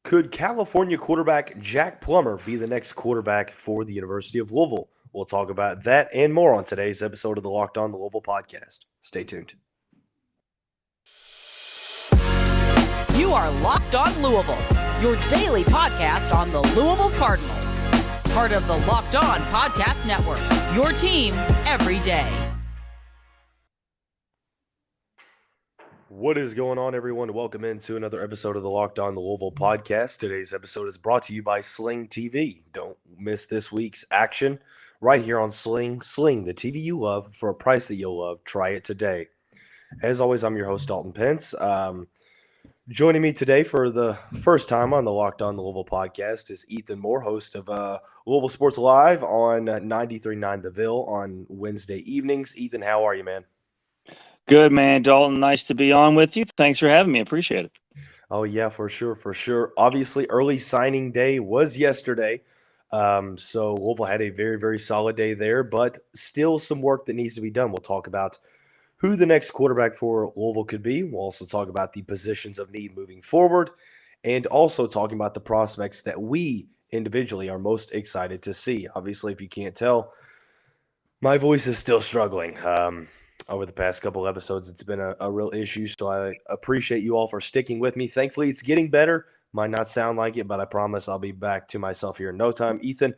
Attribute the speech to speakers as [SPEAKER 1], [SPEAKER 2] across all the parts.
[SPEAKER 1] Could California quarterback Jack Plummer be the next quarterback for the University of Louisville? We'll talk about that and more on today's episode of the Locked On Louisville podcast. Stay tuned.
[SPEAKER 2] You are Locked On Louisville, your daily podcast on the Louisville Cardinals. Part of the Locked On Podcast Network, your team every day.
[SPEAKER 1] What is going on, everyone? Welcome into another episode of the Locked On Louisville podcast. Today's episode is brought to you by Sling TV. Don't miss this week's action right here on Sling. Sling, the TV you love for a price that you'll love. Try it today. As always, I'm your host, Dalton Pence. Joining me today for the first time on the Locked On Louisville podcast is Ethan Moore, host of Louisville Sports Live on 93.9 The Ville on Wednesday evenings. Ethan, how are you, man?
[SPEAKER 3] Good, man. Dalton, nice to be on with you. Thanks for having me. Appreciate it.
[SPEAKER 1] Oh, yeah, for sure. Obviously, early signing day was yesterday. So Louisville had a very, very solid day there, but still some work that needs to be done. We'll talk about who the next quarterback for Louisville could be. We'll also talk about the positions of need moving forward and also talking about the prospects that we individually are most excited to see. Obviously, if you can't tell, my voice is still struggling. Over the past couple episodes, it's been a real issue, so I appreciate you all for sticking with me. Thankfully, it's getting better. Might not sound like it, but I promise I'll be back to myself here in no time. Ethan,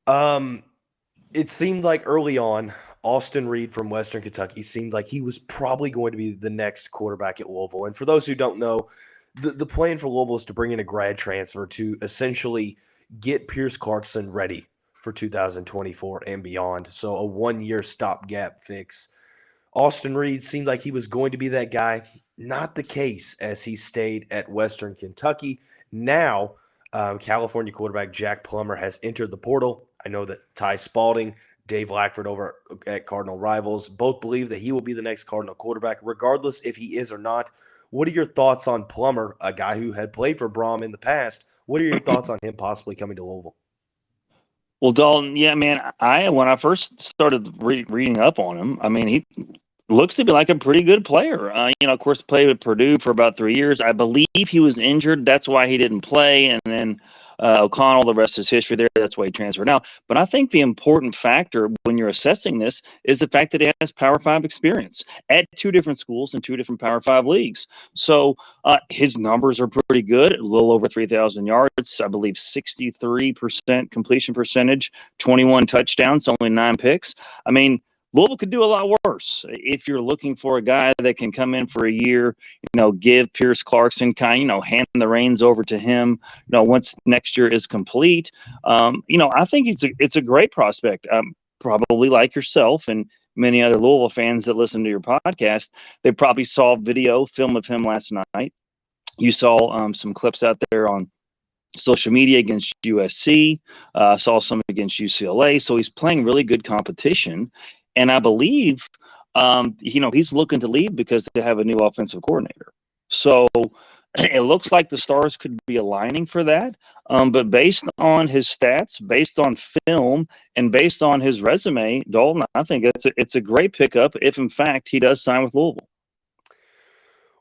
[SPEAKER 1] it seemed like early on, Austin Reed from Western Kentucky seemed like he was probably going to be the next quarterback at Louisville. And for those who don't know, the plan for Louisville is to bring in a grad transfer to essentially get Pierce Clarkson ready for 2024 and beyond. So a one-year stopgap fix. Austin Reed seemed like he was going to be that guy. Not the case as he stayed at Western Kentucky. Now, California quarterback Jack Plummer has entered the portal. I know that Ty Spalding, Dave Lackford over at Cardinal Rivals both believe that he will be the next Cardinal quarterback, regardless if he is or not. What are your thoughts on Plummer, a guy who had played for Brom in the past? What are your thoughts on him possibly coming to Louisville?
[SPEAKER 3] Well, Dalton, yeah, man, when I first started reading up on him, I mean, he looks to be like a pretty good player. Of course, played with Purdue for about 3 years. I believe he was injured. That's why he didn't play. And then O'Connell, the rest is history there. That's why he transferred out. But I think the important factor when you're assessing this is the fact that he has Power 5 experience at two different schools and two different Power 5 leagues. So his numbers are pretty good, a little over 3,000 yards. I believe 63% completion percentage, 21 touchdowns, only 9 picks. I mean, Louisville could do a lot worse if you're looking for a guy that can come in for a year, give Pierce Clarkson hand the reins over to him, once next year is complete. I think it's a great prospect. Probably like yourself and many other Louisville fans that listen to your podcast, they probably saw film of him last night. You saw some clips out there on social media against USC, saw some against UCLA. So he's playing really good competition. And I believe, he's looking to leave because they have a new offensive coordinator. So it looks like the stars could be aligning for that. But based on his stats, based on film, and based on his resume, Dalton, I think it's a great pickup if, in fact, he does sign with Louisville.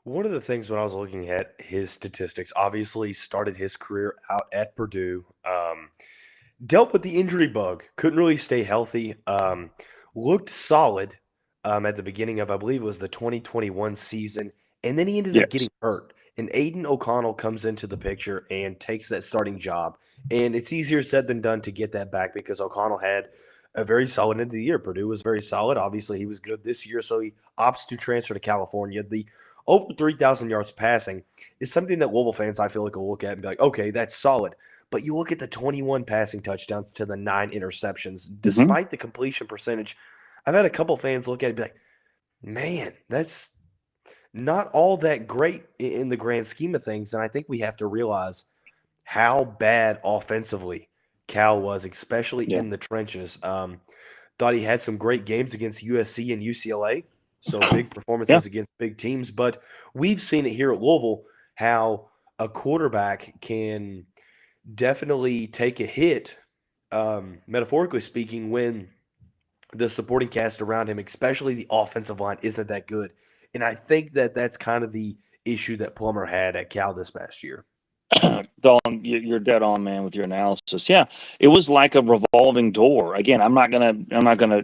[SPEAKER 1] One of the things when I was looking at his statistics, obviously started his career out at Purdue, dealt with the injury bug, couldn't really stay healthy. Looked solid at the beginning of, I believe it was the 2021 season, and then he ended up getting hurt. And Aiden O'Connell comes into the picture and takes that starting job. And it's easier said than done to get that back because O'Connell had a very solid end of the year. Purdue was very solid. Obviously, he was good this year, so he opts to transfer to California. The over 3,000 yards passing is something that Louisville fans, I feel like, will look at and be like, okay, that's solid. But you look at the 21 passing touchdowns to the 9 interceptions, despite the completion percentage. I've had a couple fans look at it and be like, man, that's not all that great in the grand scheme of things. And I think we have to realize how bad offensively Cal was, especially in the trenches. Thought he had some great games against USC and UCLA, so big performances against big teams. But we've seen it here at Louisville, how a quarterback can definitely take a hit, metaphorically speaking, when the supporting cast around him, especially the offensive line, isn't that good. And I think that that's kind of the issue that Plummer had at Cal this past year.
[SPEAKER 3] Dalton, you're dead on, man, with your analysis. Yeah, it was like a revolving door. Again, I'm not gonna,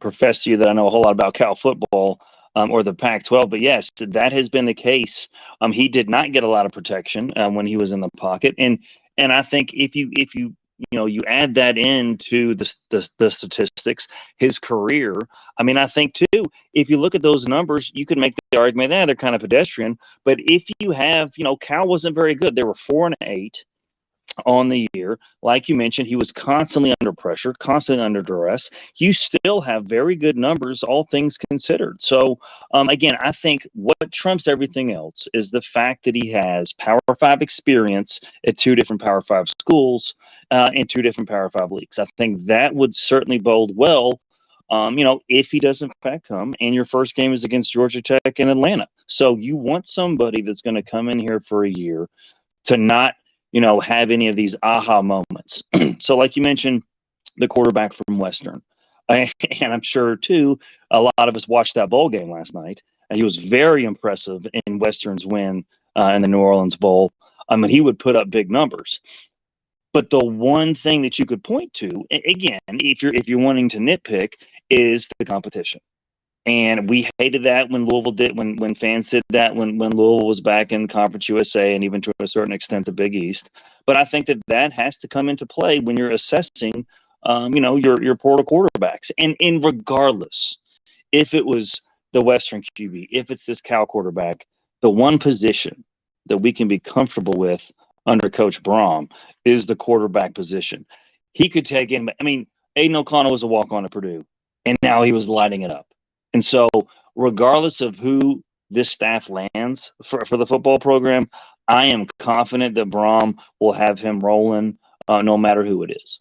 [SPEAKER 3] profess to you that I know a whole lot about Cal football, or the Pac-12, but yes, that has been the case. He did not get a lot of protection when he was in the pocket, and I think if you you add that into the statistics, his career. I mean, I think too, if you look at those numbers, you could make the argument that they're kind of pedestrian. But if you have, Cal wasn't very good. They were 4-8 on the year. Like you mentioned, he was constantly under pressure, constantly under duress. You still have very good numbers, all things considered. So, again, I think what trumps everything else is the fact that he has Power 5 experience at 2 different Power 5 schools in 2 different Power 5 leagues. I think that would certainly bode well. If he does in fact come, and your first game is against Georgia Tech in Atlanta. So you want somebody that's going to come in here for a year to not have any of these aha moments. So like you mentioned, the quarterback from Western. And I'm sure, too, a lot of us watched that bowl game last night. And he was very impressive in Western's win in the New Orleans Bowl. I mean, he would put up big numbers. But the one thing that you could point to, again, if you're wanting to nitpick, is the competition. And we hated that when Louisville did, when fans did that, when Louisville was back in Conference USA and even to a certain extent the Big East. But I think that has to come into play when you're assessing, your portal quarterbacks. And regardless, if it was the Western QB, if it's this Cal quarterback, the one position that we can be comfortable with under Coach Brom is the quarterback position. He could take in. I mean, Aiden O'Connell was a walk-on at Purdue, and now he was lighting it up. And so, regardless of who this staff lands for the football program, I am confident that Brom will have him rolling no matter who it is.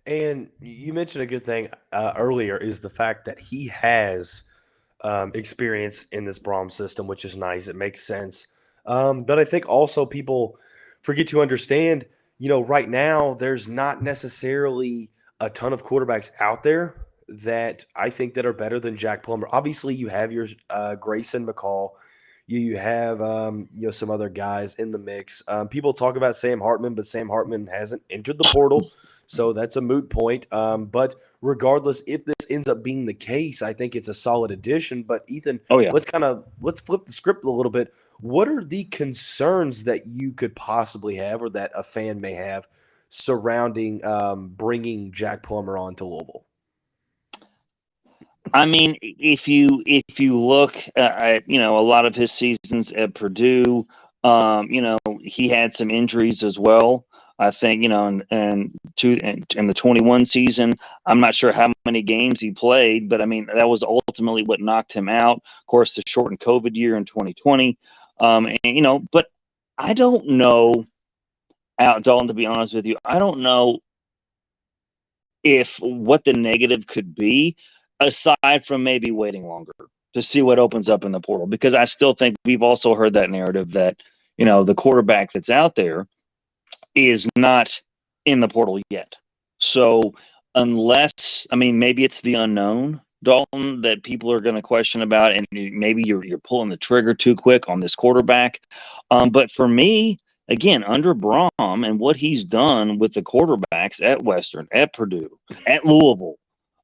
[SPEAKER 1] And you mentioned a good thing earlier is the fact that he has experience in this Brom system, which is nice. It makes sense. But I think also people forget to understand, right now there's not necessarily a ton of quarterbacks out there that I think that are better than Jack Plummer. Obviously, you have your Grayson McCall. You have some other guys in the mix. People talk about Sam Hartman, but Sam Hartman hasn't entered the portal, so that's a moot point. But regardless, if this ends up being the case, I think it's a solid addition. But Ethan, let's flip the script a little bit. What are the concerns that you could possibly have, or that a fan may have, surrounding bringing Jack Plummer on to Louisville?
[SPEAKER 3] I mean, if you look at a lot of his seasons at Purdue, he had some injuries as well. I think and in the 21 season, I'm not sure how many games he played, but I mean that was ultimately what knocked him out. Of course, the shortened COVID year in 2020, but I don't know, Dalton. To be honest with you, I don't know if what the negative could be, aside from maybe waiting longer to see what opens up in the portal. Because I still think we've also heard that narrative that, the quarterback that's out there is not in the portal yet. So unless, maybe it's the unknown, Dalton, that people are going to question about, and maybe you're pulling the trigger too quick on this quarterback. But for me, again, under Brom and what he's done with the quarterbacks at Western, at Purdue, at Louisville,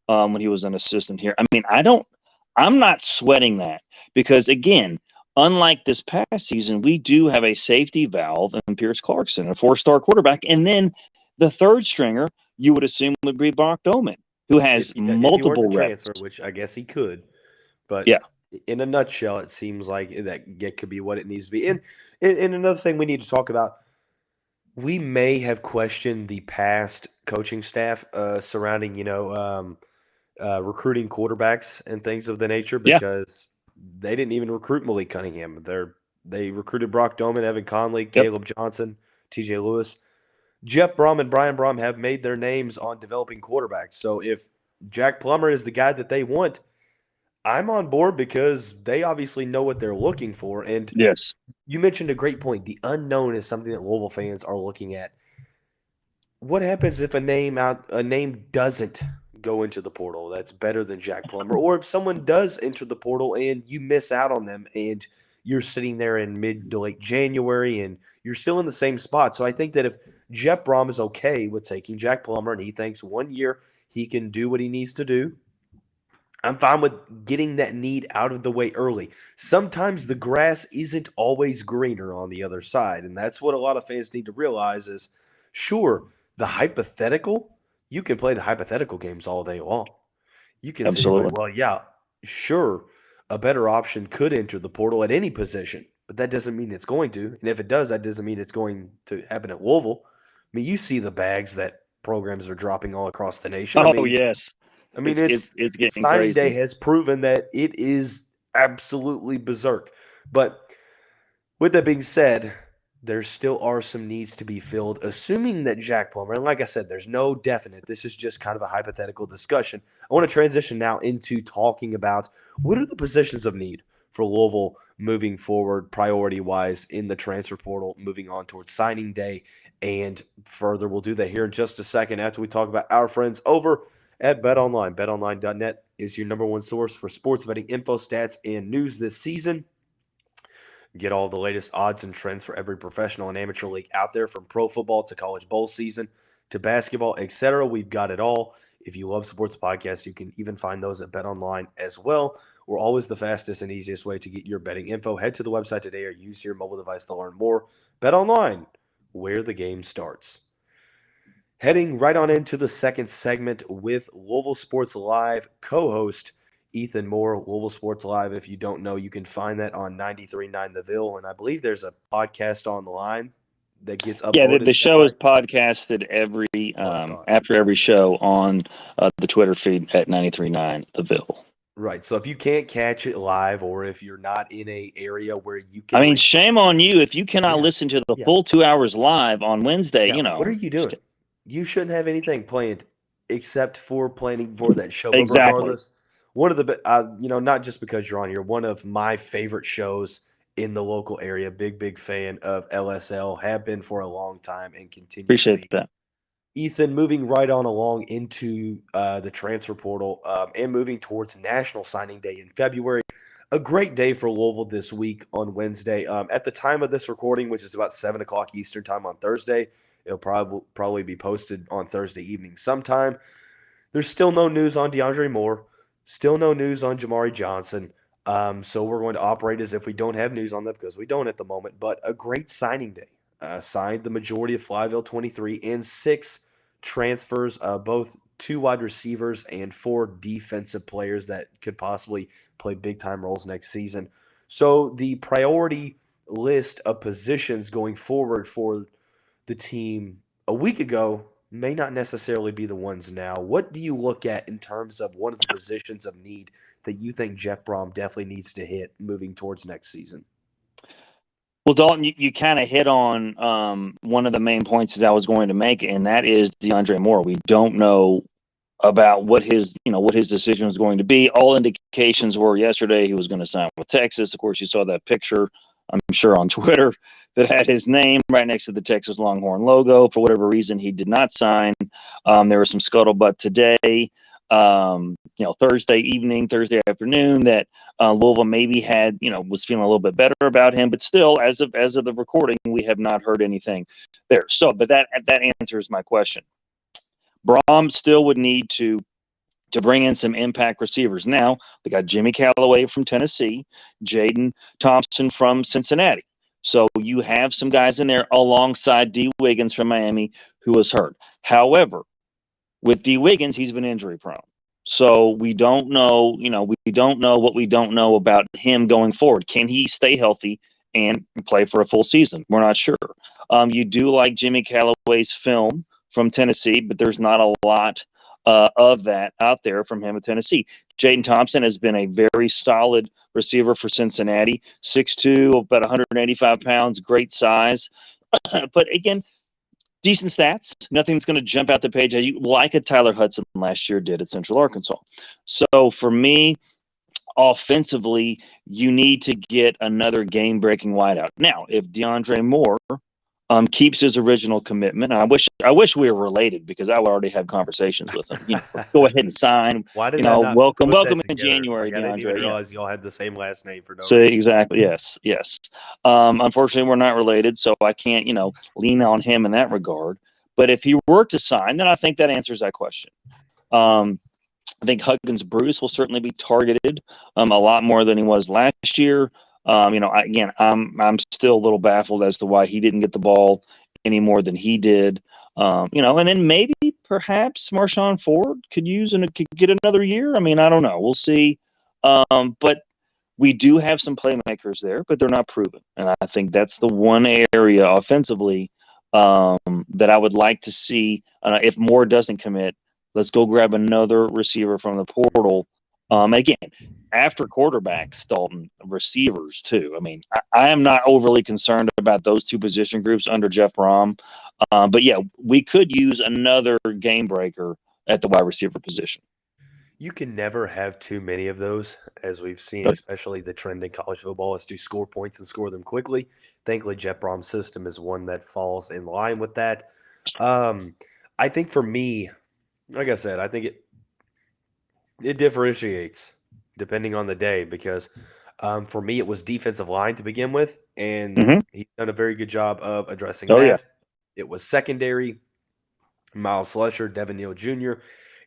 [SPEAKER 3] when he was an assistant here. I'm not sweating that because, again, unlike this past season, we do have a safety valve in Pierce Clarkson, a 4-star quarterback. And then the third stringer, you would assume, would be Brock Doman, who has multiple reps.
[SPEAKER 1] Transfer, which I guess he could. But
[SPEAKER 3] yeah,
[SPEAKER 1] in a nutshell, it seems like that could be what it needs to be. And another thing we need to talk about, we may have questioned the past coaching staff surrounding, recruiting quarterbacks and things of the nature, because they didn't even recruit Malik Cunningham. They recruited Brock Doman, Evan Conley, Caleb Johnson, TJ Lewis. Jeff Brom and Brian Brom have made their names on developing quarterbacks. So if Jack Plummer is the guy that they want, I'm on board because they obviously know what they're looking for. And
[SPEAKER 3] yes,
[SPEAKER 1] you mentioned a great point. The unknown is something that Louisville fans are looking at. What happens if a name doesn't go into the portal that's better than Jack Plummer, or if someone does enter the portal and you miss out on them and you're sitting there in mid to late January and you're still in the same spot. So I think that if Jeff Brom is okay with taking Jack Plummer and he thinks 1 year he can do what he needs to do, I'm fine with getting that need out of the way early. Sometimes the grass isn't always greener on the other side, and that's what a lot of fans need to realize is, sure, the hypothetical, you can play the hypothetical games all day long. You can say,
[SPEAKER 3] Absolutely.
[SPEAKER 1] well, yeah, sure, a better option could enter the portal at any position, but that doesn't mean it's going to. And if it does, that doesn't mean it's going to happen at Louisville. I mean, you see the bags that programs are dropping all across the nation.
[SPEAKER 3] Oh, yes.
[SPEAKER 1] I mean,
[SPEAKER 3] It's getting
[SPEAKER 1] signing day
[SPEAKER 3] crazy.
[SPEAKER 1] has proven that it is absolutely berserk. But with that being said, there still are some needs to be filled, assuming that Jack Plummer, and like I said, there's no definite, this is just kind of a hypothetical discussion. I want to transition now into talking about what are the positions of need for Louisville moving forward, priority-wise, in the transfer portal, moving on towards signing day, and further. We'll do that here in just a second after we talk about our friends over at BetOnline. BetOnline.net is your number one source for sports betting info, stats, and news this season. Get all the latest odds and trends for every professional and amateur league out there, from pro football to college bowl season to basketball, etc. We've got it all. If you love sports podcasts, you can even find those at BetOnline as well. We're always the fastest and easiest way to get your betting info. Head to the website today or use your mobile device to learn more. BetOnline, where the game starts. Heading right on into the second segment with Louisville Sports Live co-host Ethan Moore. Louisville Sports Live, if you don't know, you can find that on 93.9 The Ville, and I believe there's a podcast on the line that gets uploaded.
[SPEAKER 3] Yeah, the show is podcasted after every show on the Twitter feed at 93.9 The Ville.
[SPEAKER 1] Right. So if you can't catch it live, or if you're not in a area where you can,
[SPEAKER 3] I mean, shame on you if you cannot listen to the full 2 hours live on Wednesday.
[SPEAKER 1] What are you doing? You shouldn't have anything planned except for planning for that show.
[SPEAKER 3] Exactly.
[SPEAKER 1] But regardless, one of the not just because you're on here, one of my favorite shows in the local area. Big fan of LSL, have been for a long time and continue.
[SPEAKER 3] Appreciate that.
[SPEAKER 1] Ethan, moving right on along into the transfer portal and moving towards National Signing Day in February. A great day for Louisville this week on Wednesday. At the time of this recording, which is about 7 o'clock Eastern time on Thursday, it'll probably be posted on Thursday evening sometime. There's still no news on DeAndre Moore. Still no news on Jamari Johnson. So we're going to operate as if we don't have news on them, because we don't at the moment. But a great signing day. Signed the majority of Flyville 23 and 6 transfers, both 2 wide receivers and 4 defensive players that could possibly play big-time roles next season. So the priority list of positions going forward for the team a week ago may not necessarily be the ones now. What do you look at in terms of one of the positions of need that you think Jeff Brom definitely needs to hit moving towards next season?
[SPEAKER 3] Well, Dalton, you kind of hit on one of the main points that I was going to make, and that is DeAndre Moore. We don't know about what his decision was going to be. All indications were yesterday he was going to sign with Texas. Of course, you saw that picture, I'm sure, on Twitter that had his name right next to the Texas Longhorn logo. For whatever reason, he did not sign. There was some scuttlebutt today, Thursday afternoon, that Louisville maybe was feeling a little bit better about him, but still, as of the recording, we have not heard anything there. So, but that answers my question. Brom still would need to bring in some impact receivers. Now, they got Jimmy Callaway from Tennessee, Jaden Thompson from Cincinnati. So you have some guys in there alongside D. Wiggins from Miami, who was hurt. However, with D. Wiggins, he's been injury prone. So we don't know, we don't know what we don't know about him going forward. Can he stay healthy and play for a full season? We're not sure. You do like Jimmy Callaway's film from Tennessee, but there's not a lot of that out there from him at Tennessee. Jaden Thompson has been a very solid receiver for Cincinnati, 6'2", about 185 pounds, great size. But again, decent stats. Nothing's going to jump out the page as you like a Tyler Hudson last year did at Central Arkansas. So for me, offensively, you need to get another game-breaking wideout. Now, if DeAndre Moore keeps his original commitment. I wish we were related because I would already have conversations with him. Go ahead and sign.
[SPEAKER 1] Why did I not
[SPEAKER 3] Welcome
[SPEAKER 1] put that
[SPEAKER 3] in
[SPEAKER 1] together?
[SPEAKER 3] January,
[SPEAKER 1] Like, I didn't even
[SPEAKER 3] DeAndre.
[SPEAKER 1] realize y'all had the same last name for no
[SPEAKER 3] So
[SPEAKER 1] reason.
[SPEAKER 3] exactly, yes. Unfortunately, we're not related, so I can't, lean on him in that regard. But if he were to sign, then I think that answers that question. I think Huggins Bruce will certainly be targeted a lot more than he was last year. I'm still a little baffled as to why he didn't get the ball any more than he did. And then maybe perhaps Marshawn Ford could get another year. I mean, I don't know. We'll see. But we do have some playmakers there, but they're not proven. And I think that's the one area offensively that I would like to see. If Moore doesn't commit, let's go grab another receiver from the portal. Again, after quarterbacks, Dalton, receivers too. I mean, I am not overly concerned about those two position groups under Jeff Brom. But yeah, we could use another game breaker at the wide receiver position.
[SPEAKER 1] You can never have too many of those, as we've seen,
[SPEAKER 3] Right.
[SPEAKER 1] especially the trend in college football is to score points and score them quickly. Thankfully, Jeff Brom's system is one that falls in line with that. I think for me, like I said, I think it differentiates depending on the day because for me it was defensive line to begin with, and
[SPEAKER 3] Mhm.
[SPEAKER 1] he's done a very good job of addressing
[SPEAKER 3] Oh,
[SPEAKER 1] that.
[SPEAKER 3] yeah.
[SPEAKER 1] It was secondary, Miles Slusher, Devin Neal Jr.,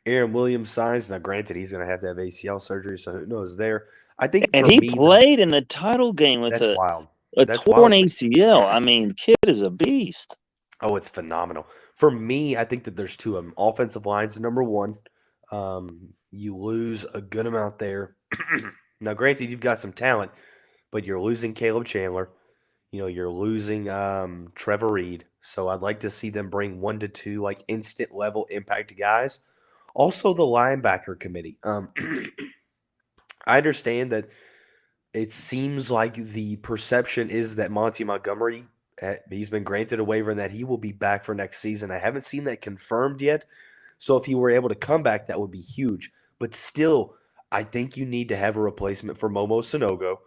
[SPEAKER 1] Aaron Williams signs. Now, granted, he's going to have ACL surgery, so who knows there. I think
[SPEAKER 3] And
[SPEAKER 1] for
[SPEAKER 3] he
[SPEAKER 1] me,
[SPEAKER 3] played in the title game with
[SPEAKER 1] that's wild.
[SPEAKER 3] a
[SPEAKER 1] That's
[SPEAKER 3] torn
[SPEAKER 1] wild.
[SPEAKER 3] ACL. I mean, kid is a beast.
[SPEAKER 1] Oh, it's phenomenal. For me, I think that there's two of them. Offensive line's number one. You lose a good amount there. Now, granted, you've got some talent, but you're losing Caleb Chandler. You're losing Trevor Reed. So I'd like to see them bring 1 to 2 like instant level impact guys. Also, the linebacker committee. I understand that it seems like the perception is that Monty Montgomery, he's been granted a waiver and that he will be back for next season. I haven't seen that confirmed yet. So if he were able to come back, that would be huge. But still, I think you need to have a replacement for Momo Sonogo.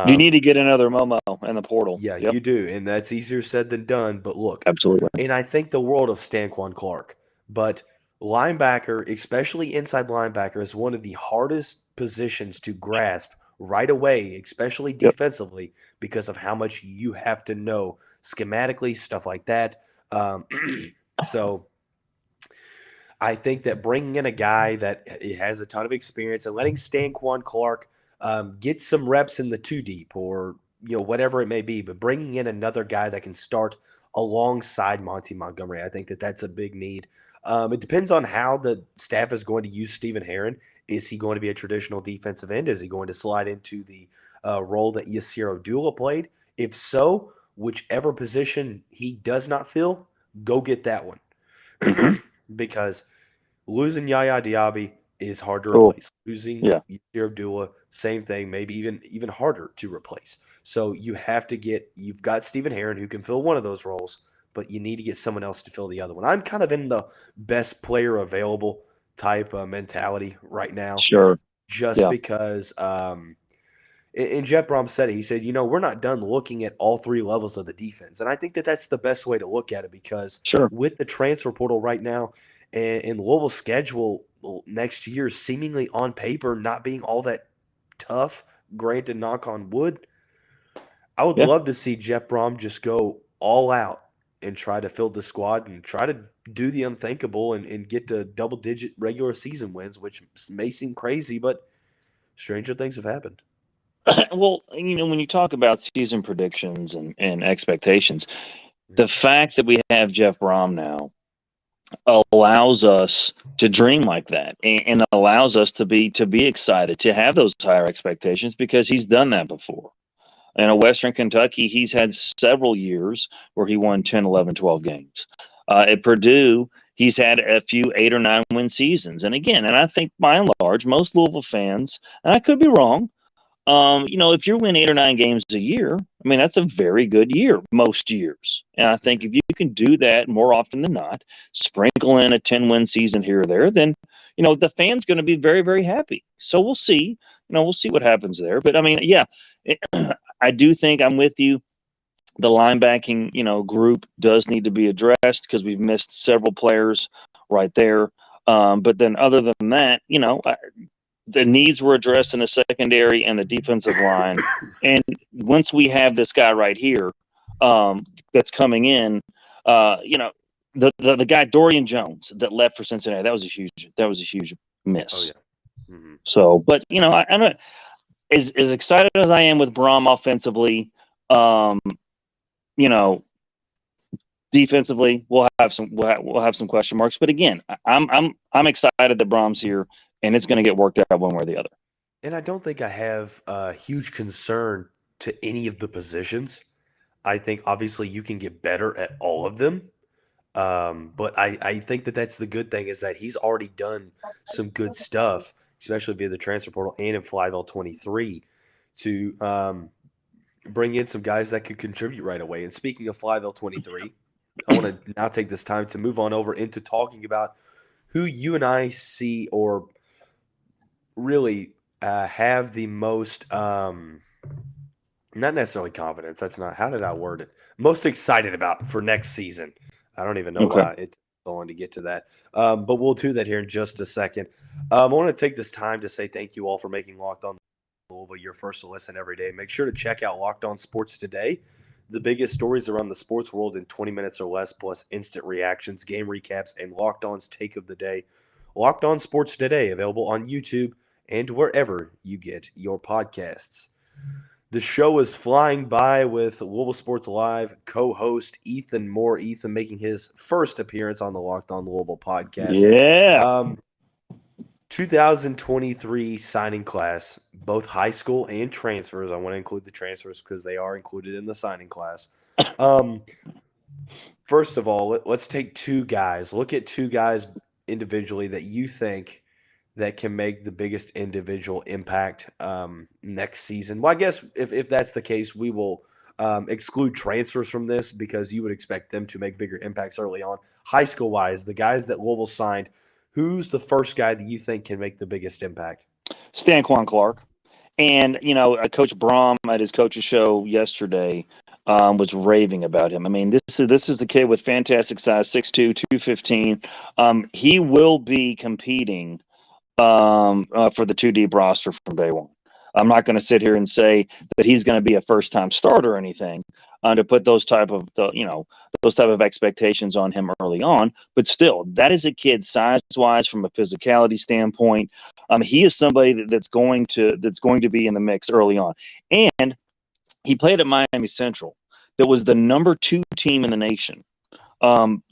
[SPEAKER 3] You need to get another Momo in the portal.
[SPEAKER 1] Yeah,
[SPEAKER 3] Yep.
[SPEAKER 1] you do. And that's easier said than done. But look,
[SPEAKER 3] Absolutely.
[SPEAKER 1] and I think the world of Stanquan Clark. But linebacker, especially inside linebacker, is one of the hardest positions to grasp right away, especially
[SPEAKER 3] Yep.
[SPEAKER 1] defensively, because of how much you have to know schematically, stuff like that. So I think that bringing in a guy that has a ton of experience and letting Stanquan Clark get some reps in the two deep or whatever it may be, but bringing in another guy that can start alongside Monty Montgomery, I think that that's a big need. It depends on how the staff is going to use Stephen Herron. Is he going to be a traditional defensive end? Is he going to slide into the role that Yasir Abdullah played? If so, whichever position he does not fill, go get that one. Because losing Yaya Diaby is hard to replace. Losing Yasir Abdullah, same thing, maybe even harder to replace. So you've got Stephen Herron who can fill one of those roles, but you need to get someone else to fill the other one. I'm kind of in the best player available type mentality right now.
[SPEAKER 3] Sure.
[SPEAKER 1] Just because and Jeff Brom said it. He said, we're not done looking at all three levels of the defense. And I think that that's the best way to look at it because with the transfer portal right now and Louisville's schedule next year seemingly on paper not being all that tough, granted, knock on wood, I would love to see Jeff Brom just go all out and try to fill the squad and try to do the unthinkable and get to double-digit regular season wins, which may seem crazy, but stranger things have happened.
[SPEAKER 3] Well, when you talk about season predictions and expectations, the fact that we have Jeff Brom now allows us to dream like that and allows us to be excited, to have those higher expectations because he's done that before. In Western Kentucky, he's had several years where he won 10, 11, 12 games. At Purdue, he's had a few 8 or 9 win seasons. And again, and I think by and large, most Louisville fans, and I could be wrong, if you win 8 or 9 games a year, I mean, that's a very good year most years. And I think if you can do that more often than not, sprinkle in a 10-win season here or there, then, the fan's going to be very, very happy. So we'll see. We'll see what happens there. But, I mean, I do think I'm with you the linebacking, group does need to be addressed because we've missed several players right there. But then other than that, the needs were addressed in the secondary and the defensive line. And once we have this guy right here that's coming in, the guy Dorian Jones that left for Cincinnati, that was a huge miss.
[SPEAKER 1] Oh yeah. Mm-hmm.
[SPEAKER 3] So, but I don't, as excited as I am with Brom offensively, defensively we'll have some question marks. But again, I'm excited that Brom's here, and it's going to get worked out one way or the other.
[SPEAKER 1] And I don't think I have a huge concern to any of the positions. I think obviously you can get better at all of them. But I think that's the good thing, is that he's already done some good stuff, especially via the transfer portal and in Flyville 23, to bring in some guys that could contribute right away. And speaking of Flyville 23, I want to now take this time to move on over into talking about who you and I see, or really have the most, not necessarily confidence. That's not, how did I word it? Most excited about for next season. I don't even know why it's going to get to that. But we'll do that here in just a second. I want to take this time to say thank you all for making Locked On Louisville your first to listen every day. Make sure to check out Locked On Sports Today, the biggest stories around the sports world in 20 minutes or less, plus instant reactions, game recaps, and Locked On's take of the day. Locked On Sports Today, available on YouTube and wherever you get your podcasts. The show is flying by with Louisville Sports Live co-host Ethan Moore. Ethan making his first appearance on the Locked On Louisville podcast.
[SPEAKER 3] Yeah.
[SPEAKER 1] 2023 signing class, both high school and transfers. I want to include the transfers because they are included in the signing class. First of all, let's take two guys. Look at two guys individually that you think that can make the biggest individual impact next season. Well, I guess if that's the case, we will exclude transfers from this, because you would expect them to make bigger impacts early on. High school-wise, the guys that Louisville signed, who's the first guy that you think can make the biggest impact?
[SPEAKER 3] Stanquan Clark. And, Coach Brom at his coach's show yesterday was raving about him. I mean, this is the kid with fantastic size, 6'2", 215. He will be competing for the 2 deep roster from day one. I'm not going to sit here and say that he's going to be a first-time starter or anything, to put those type of expectations on him early on. But still, that is a kid size-wise, from a physicality standpoint. He is somebody that's going to be in the mix early on. And he played at Miami Central, that was the number 2 team in the nation,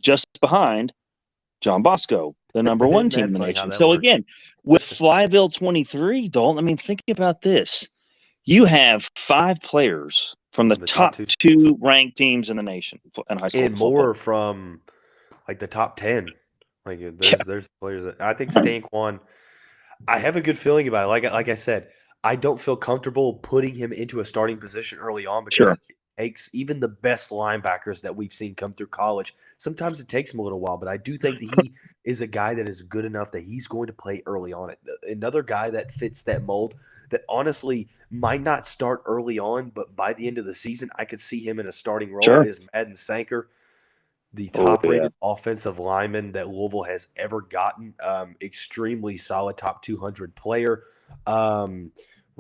[SPEAKER 3] just behind John Bosco, the number 1 team in the nation. So
[SPEAKER 1] works.
[SPEAKER 3] Again, with Flyville 23, Dalton, I mean, think about this. You have 5 players from the top 2 ranked teams in the nation in high school
[SPEAKER 1] and
[SPEAKER 3] football.
[SPEAKER 1] more from like the top 10. Like there's players that I think Stanquan, I have a good feeling about it. Like I said, I don't feel comfortable putting him into a starting position early on, because it takes even the best linebackers that we've seen come through college. Sometimes it takes him a little while, but I do think that he is a guy that is good enough that he's going to play early on. Another guy that fits that mold, that honestly might not start early on, but by the end of the season, I could see him in a starting role, is Madden Sanker, the top-rated offensive lineman that Louisville has ever gotten. Extremely solid, top 200 player.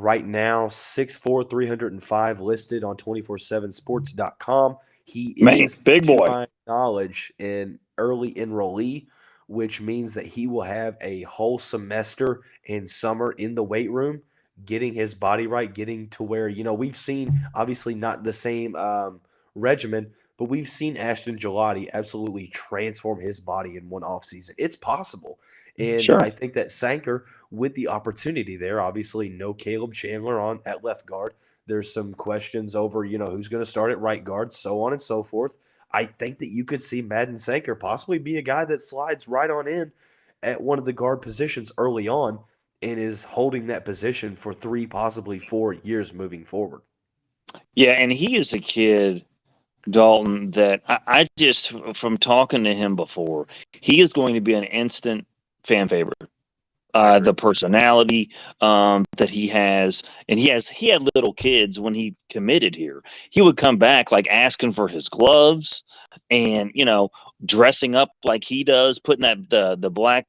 [SPEAKER 1] Right now, 6'4", 305 listed on 247sports.com. He is,
[SPEAKER 3] big boy,
[SPEAKER 1] to my knowledge, an early enrollee, which means that he will have a whole semester and summer in the weight room, getting his body right, getting to where, we've seen, obviously not the same regimen, but we've seen Ashton Gelati absolutely transform his body in one offseason. It's possible. And I think that Sanker, with the opportunity there, obviously no Caleb Chandler at left guard. There's some questions over, who's going to start at right guard, so on and so forth. I think that you could see Madden Sanker possibly be a guy that slides right on in at one of the guard positions early on, and is holding that position for 3, possibly 4 years moving forward.
[SPEAKER 3] Yeah, and he is a kid, Dalton, that I just, from talking to him before, he is going to be an instant fan favorite. the personality that he has, and he had little kids when he committed here. He would come back like asking for his gloves, and dressing up like he does, putting the black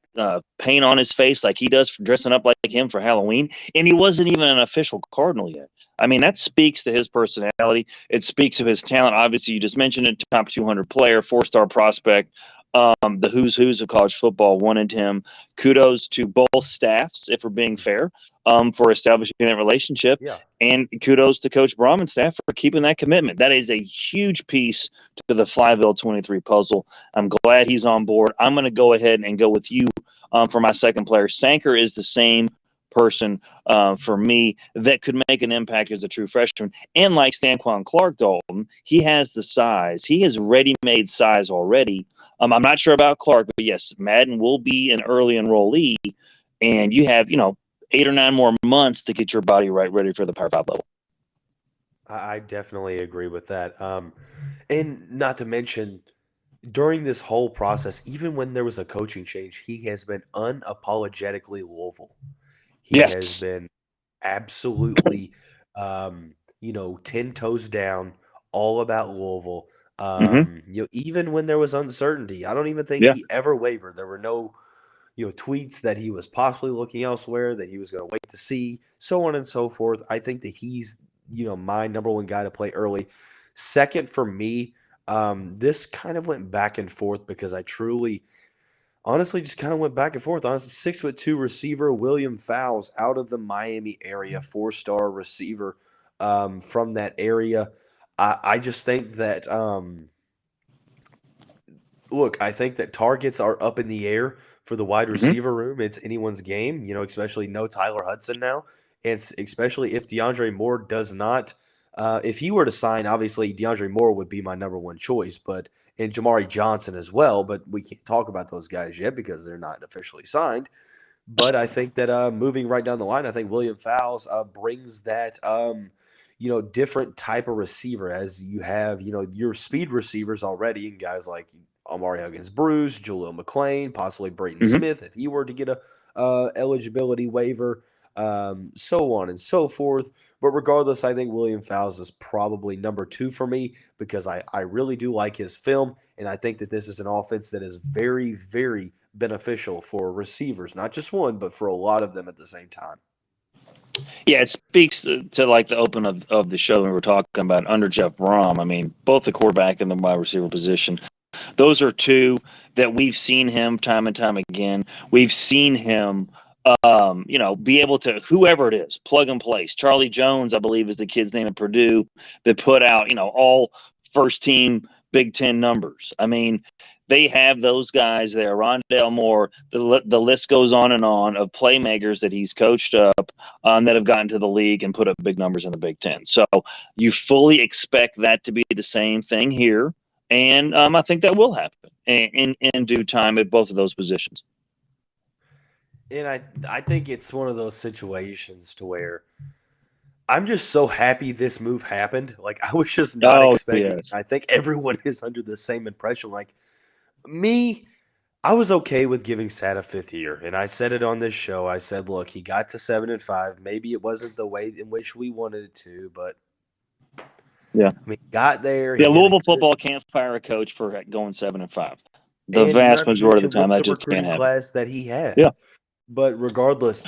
[SPEAKER 3] paint on his face like he does, dressing up like him for Halloween, and he wasn't even an official Cardinal yet. I mean, that speaks to his personality. It speaks of his talent. Obviously, you just mentioned it, top 200 player, 4-star prospect. The who's of college football wanted him. Kudos to both staffs, if we're being fair, for establishing that relationship.
[SPEAKER 1] Yeah.
[SPEAKER 3] And kudos to Coach Brom and staff for keeping that commitment. That is a huge piece to the Flyville 23 puzzle. I'm glad he's on board. I'm going to go ahead and go with you for my second player. Sanker is the same person for me that could make an impact as a true freshman. And like Stanquan Clark, Dalton, he has the size. He has ready-made size already. I'm not sure about Clark, but yes, Madden will be an early enrollee, and you have 8 or 9 more months to get your body ready for the Power 5 level.
[SPEAKER 1] I definitely agree with that. And not to mention, during this whole process, even when there was a coaching change, he has been unapologetically Louisville. He has
[SPEAKER 3] Yes.
[SPEAKER 1] been absolutely, 10 toes down, all about Louisville. Even when there was uncertainty, I don't even think
[SPEAKER 3] Yeah.
[SPEAKER 1] he ever wavered. There were no, tweets that he was possibly looking elsewhere, that he was going to wait to see, so on and so forth. I think that he's, my number one guy to play early. Second for me, this kind of went back and forth because I honestly just kind of went back and forth. Honestly, 6'2" receiver William Fowles out of the Miami area, 4-star receiver from that area. I just think that I think that targets are up in the air for the wide receiver room. It's anyone's game, especially no Tyler Hudson now. And especially if DeAndre Moore does not, if he were to sign, obviously DeAndre Moore would be my number one choice, and Jamari Johnson as well. But we can't talk about those guys yet because they're not officially signed. But I think that moving right down the line, I think William Fowles brings that, different type of receiver, as you have, your speed receivers already, and guys like Amari Huggins-Bruce, Jaleel McClain, possibly Brayton Smith if he were to get a eligibility waiver, so on and so forth. But regardless, I think William Fowles is probably number 2 for me because I really do like his film, and I think that this is an offense that is very, very beneficial for receivers, not just one, but for a lot of them at the same time.
[SPEAKER 3] Yeah, it speaks to like the open of the show we were talking about under Jeff Brom. I mean, both the quarterback and the wide receiver position. Those are two that we've seen him time and time again. We've seen him, be able to, whoever it is, plug and place. Charlie Jones, I believe, is the kid's name at Purdue that put out, all first team Big Ten numbers. I mean, they have those guys there. Rondale Moore, the list goes on and on of playmakers that he's coached up that have gotten to the league and put up big numbers in the Big Ten. So you fully expect that to be the same thing here. And I think that will happen in due time at both of those positions.
[SPEAKER 1] And I think it's one of those situations to where I'm just so happy this move happened. Like, I was just not expecting it. I think everyone is under the same impression. Like, me, I was okay with giving Sad a 5th year. And I said it on this show. I said, look, he got to 7-5. Maybe it wasn't the way in which we wanted it to, but
[SPEAKER 3] yeah,
[SPEAKER 1] I mean, got there.
[SPEAKER 3] Yeah, Louisville football can't fire a coach for going 7-5. The vast majority of the time, that just can't happen.
[SPEAKER 1] Class that he had.
[SPEAKER 3] Yeah,
[SPEAKER 1] but regardless,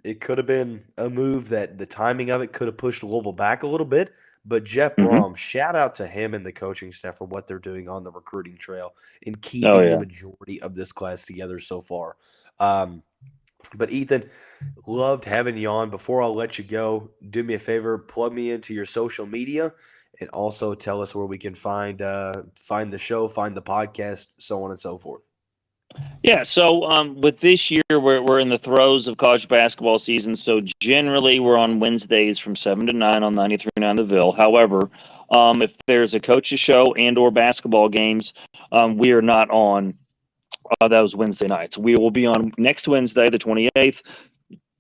[SPEAKER 1] it could have been a move that the timing of it could have pushed Louisville back a little bit. But Jeff Brom, shout out to him and the coaching staff for what they're doing on the recruiting trail and keeping the majority of this class together so far. But Ethan, loved having you on. Before I'll let you go, do me a favor, plug me into your social media, and also tell us where we can find the show, find the podcast, so on and so forth.
[SPEAKER 3] Yeah, so with this year, we're in the throes of college basketball season, so generally we're on Wednesdays from 7 to 9 on 93.9 The Ville. However, if there's a coach's show and or basketball games, we are not on those Wednesday nights. We will be on next Wednesday, the 28th,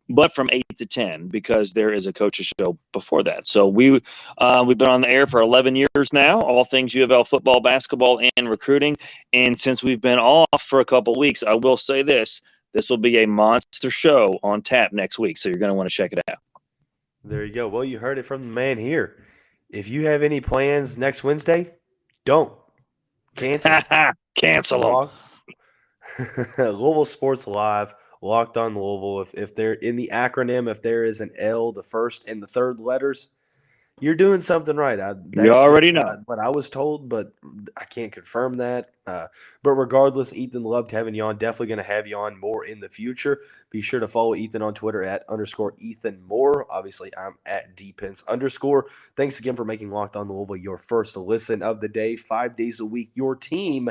[SPEAKER 3] but from 8 to 10 because there is a coach's show before that. So we've been on the air for 11 years now, all things U of L football, basketball, and recruiting. And since we've been off for a couple of weeks, I will say this, This will be a monster show on tap next week, so you're going to want to check it out.
[SPEAKER 1] There you go. Well, you heard it from the man here. If you have any plans next Wednesday, don't. Cancel.
[SPEAKER 3] Cancel them.
[SPEAKER 1] Louisville Sports Live, Locked on Louisville. If they're in the acronym, if there is an L, the first and the third letters, you're doing something right.
[SPEAKER 3] You already know.
[SPEAKER 1] What I was told, but I can't confirm that. But regardless, Ethan loved having you on. Definitely going to have you on more in the future. Be sure to follow Ethan on Twitter at _Ethan Moore. Obviously, I'm at @dpence_. Thanks again for making Locked on Louisville your first listen of the day. 5 days a week, your team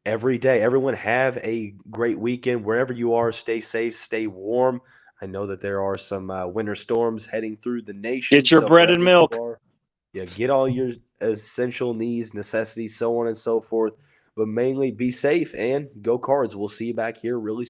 [SPEAKER 1] every day. Everyone have a great weekend. Wherever you are, stay safe, stay warm. I know that there are some winter storms heading through the nation.
[SPEAKER 3] Get your bread and milk.
[SPEAKER 1] Get all your essential needs, necessities, so on and so forth. But mainly be safe and go Cards. We'll see you back here really